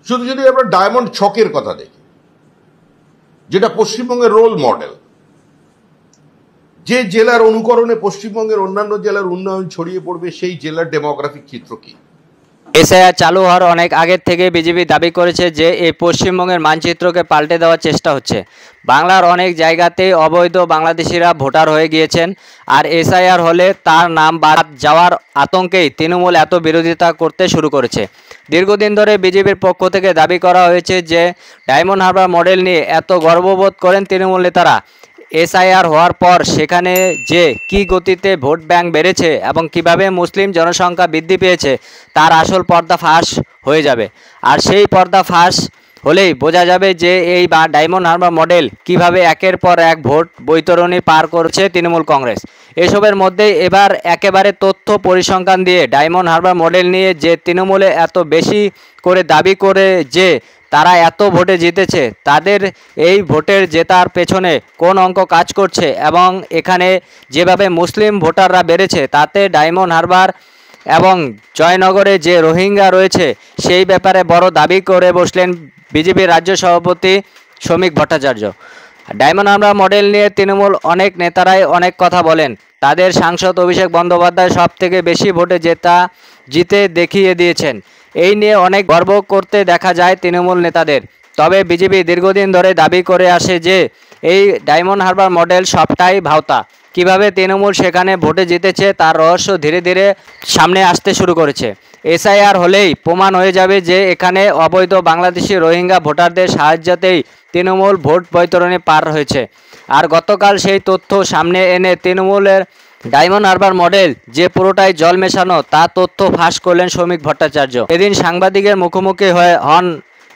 শুধু যদি আমরা ডায়মন্ড ছকের কথা দেখি, যেটা পশ্চিমবঙ্গের রোল মডেল, যে জেলার অনুকরণে পশ্চিমবঙ্গের অন্যান্য জেলার উন্নয়ন ছড়িয়ে পড়বে, সেই জেলার ডেমোগ্রাফিক চিত্র কি? এসআইআর চালু হওয়ার অনেক আগের থেকে বিজেপি দাবি করেছে যে এই পশ্চিমবঙ্গের মানচিত্রকে পাল্টে দেওয়ার চেষ্টা হচ্ছে। বাংলার অনেক জায়গাতেই অবৈধ বাংলাদেশিরা ভোটার হয়ে গিয়েছেন, আর এসআইআর হলে তার নাম বাদ যাওয়ার আতঙ্কেই তৃণমূল এত বিরোধিতা করতে শুরু করেছে। দীর্ঘদিন ধরে বিজেপির পক্ষ থেকে দাবি করা হয়েছে যে ডায়মন্ড হারবার মডেল নিয়ে এত গর্ববোধ করেন তৃণমূল নেতারা। এসআইআর হওয়ার পর সেখানে যে কী গতিতে ভোট ব্যাংক বেড়েছে এবং কিভাবে মুসলিম জনসংখ্যা বৃদ্ধি পেয়েছে তার আসল পর্দা ফাঁস হয়ে যাবে। আর সেই পর্দা ফাঁস হলেই বোঝা যাবে যে এই ডায়মন্ড হারবার মডেল কিভাবে একের পর এক ভোট বৈতরণী পার করছে তৃণমূল কংগ্রেস। এসবের মধ্যেই এবার একেবারে তথ্য পরিসংখ্যান দিয়ে ডায়মন্ড হারবার মডেল নিয়ে যে তৃণমূলে এত বেশি করে দাবি করে যে তারা এত ভোটে জিতেছে, তাদের এই ভোটের জেতার পেছনে কোন অঙ্ক কাজ করছে এবং এখানে যেভাবে মুসলিম ভোটাররা বেড়েছে তাতে ডায়মন্ড হারবার এবং জয়নগরে যে রোহিঙ্গা রয়েছে সেই ব্যাপারে বড় দাবি করে বসলেন বিজেপির রাজ্য সভাপতি শ্রমিক ভট্টাচার্য। ডায়মন্ড হারবার মডেল নিয়ে তৃণমূল অনেক নেতারাই অনেক কথা বলেন। তাদের সাংসদ অভিষেক বন্দ্যোপাধ্যায় সব থেকে বেশি ভোটে জিতে দেখিয়ে দিয়েছেন। এই নিয়ে অনেক গর্ব করতে দেখা যায় তৃণমূল নেতাদের। তবে বিজেপি দীর্ঘদিন ধরে দাবি করে আসে যে এই ডায়মন্ড হারবার মডেল সবটাই ভাওতা। কিভাবে তৃণমূল সেখানে ভোটে জিতেছে তার রহস্য ধীরে ধীরে সামনে আসতে শুরু করেছে। এসআইআর হলেই প্রমাণ হয়ে যাবে যে এখানে অবৈধ বাংলাদেশি রোহিঙ্গা ভোটারদের সাহায্যেই তৃণমূল ভোট বৈতরণী পার হয়েছে। আর গতকাল সেই তথ্য সামনে এনে তৃণমূলের ডায়মন্ড হারবার মডেল যে পুরোটাই জল মেশানো তা তথ্য ফাঁস করলেন শ্রমিক ভট্টাচার্য। এদিন সাংবাদিকের মুখোমুখি হন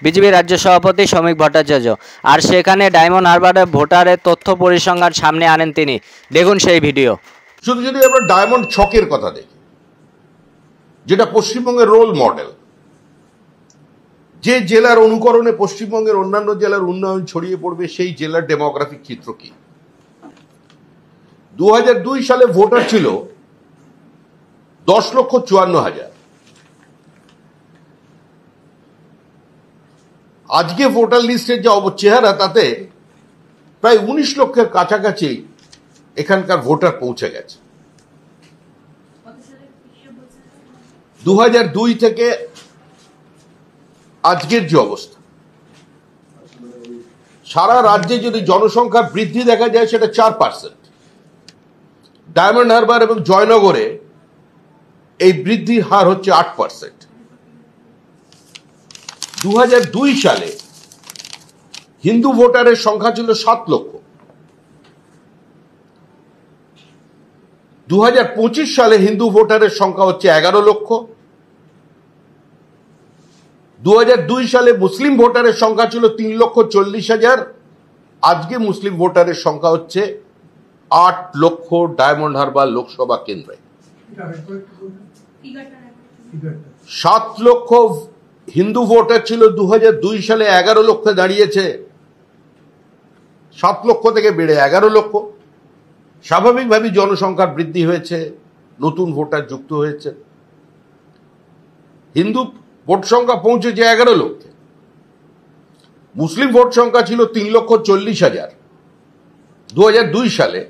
বিজেপি রাজ্য সভাপতি শ্রমিক ভট্টাচার্য, আর সেখানে ডায়মন্ড হারবারের ভোটারের তথ্য পরিসংখ্যান সামনে আনেন তিনি। দেখুন সেই ভিডিও। শুধু যদি আমরা ডায়মন্ড ছকের কথা দেখি, যেটা পশ্চিমবঙ্গের রোল মডেল, যে জেলার অনুকরণে পশ্চিমবঙ্গের অন্যান্য জেলার উন্নয়ন ছড়িয়ে পড়বে, সেই জেলার ডেমোগ্রাফিক চিত্র কি? 2002 সালে ভোটার ছিল 10,54,000। আজকে ভোটার লিস্টের যে চেহারা তাতে প্রায় 19 লক্ষের কাছাকাছি এখানকার ভোটার পৌঁছে গেছে। 2002 থেকে আজকের যে অবস্থা, সারা রাজ্যে যদি জনসংখ্যার বৃদ্ধি দেখা যায় সেটা 4%। ডায়মন্ড হারবার এবং জয়নগরে এই বৃদ্ধির হার হচ্ছে 8%। 2002 সালে হিন্দু ভোটারের সংখ্যা ছিল 7 লক্ষ। 2025 সালে হিন্দু ভোটারের সংখ্যা হচ্ছে 11 লক্ষ। 2002 সালে মুসলিম ভোটারের সংখ্যা ছিল 3,40,000। আজকে মুসলিম ভোটারের সংখ্যা হচ্ছে 8 লক্ষ ডায়মন্ড হারবার লোকসভা কেন্দ্রে। 7 লক্ষ হিন্দু ভোটার ছিল 2002 সালে, 11 লক্ষে দাঁড়িয়েছে। 7 লক্ষ থেকে বেড়ে 11 লক্ষ। স্বাভাবিকভাবে জনসংখ্যার বৃদ্ধি হয়েছে, নতুন ভোটার যুক্ত হয়েছে। হিন্দু ভোট সংখ্যা পৌঁছেছে 11 লক্ষে। মুসলিম ভোট সংখ্যা ছিল 3,40,000 2002 সালে,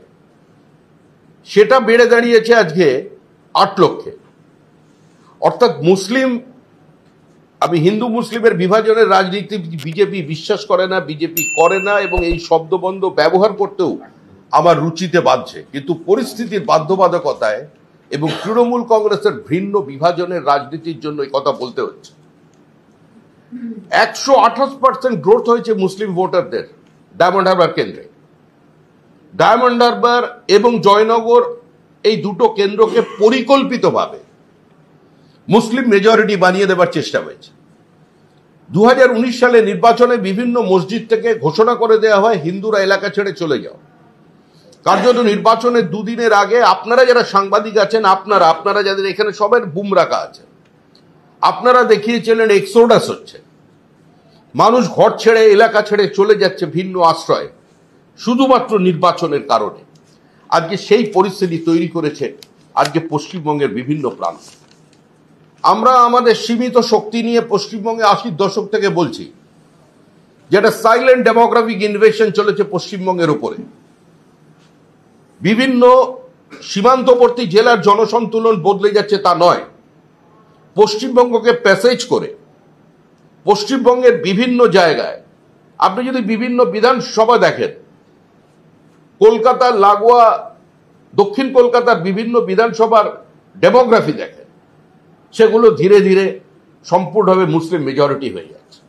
সেটা বেড়ে দাঁড়িয়েছে আজকে 8 লক্ষে। অর্থাৎ আমি হিন্দু মুসলিমের বিভাজনের রাজনীতি বিজেপি বিশ্বাস করে না, বিজেপি করে না, এবং এই শব্দবন্ধ ব্যবহার করতেও আমার রুচিতে বাঁধছে। কিন্তু পরিস্থিতির বাধ্যবাধকতায় এবং তৃণমূল কংগ্রেসের ভিন্ন বিভাজনের রাজনীতির জন্য এই কথা বলতে হচ্ছে। 128% গ্রোথ হয়েছে মুসলিম ভোটারদের ডায়মন্ড হারবার কেন্দ্রে। ডায়মন্ড হারবার এবং জয়নগর এই দুটো কেন্দ্রকে পরিকল্পিতভাবে মুসলিম মেজরিটি বানিয়ে দেবার চেষ্টা হয়েছে। 2019 সালে নির্বাচনে বিভিন্ন মসজিদ থেকে ঘোষণা করে দেওয়া হয় হিন্দুরা এলাকা ছেড়ে চলে যাও। কার্যত নির্বাচনের দুদিনের আগে আপনারা যারা সাংবাদিক আছেন, আপনারা যাদের এখানে সবার বুম রাখা আছে, আপনারা দেখিয়েছিলেন এক্সোডাস হচ্ছে, মানুষ ঘর ছেড়ে এলাকা ছেড়ে চলে যাচ্ছে ভিন্ন আশ্রয় শুধুমাত্র নির্বাচনের কারণে। আজকে সেই পরিস্থিতি তৈরি করেছে আজকে পশ্চিমবঙ্গের বিভিন্ন প্রান্ত। আমরা আমাদের সীমিত শক্তি নিয়ে পশ্চিমবঙ্গে 80-র দশক থেকে বলছি যে একটা সাইলেন্ট ডেমোগ্রাফিক ইনভেশন চলেছে পশ্চিমবঙ্গের উপরে। বিভিন্ন সীমান্তবর্তী জেলার জনসন্তুলন বদলে যাচ্ছে তা নয়, পশ্চিমবঙ্গকে প্যাসেজ করে পশ্চিমবঙ্গের বিভিন্ন জায়গায় আপনি যদি বিভিন্ন বিধানসভা দেখেন, কলকাতার লাগোয়া দক্ষিণ কলকাতার বিভিন্ন বিধানসভার ডেমোগ্রাফি দেখেন, সেগুলো ধীরে ধীরে সম্পূর্ণভাবে মুসলিম মেজরিটি হয়ে যাচ্ছে।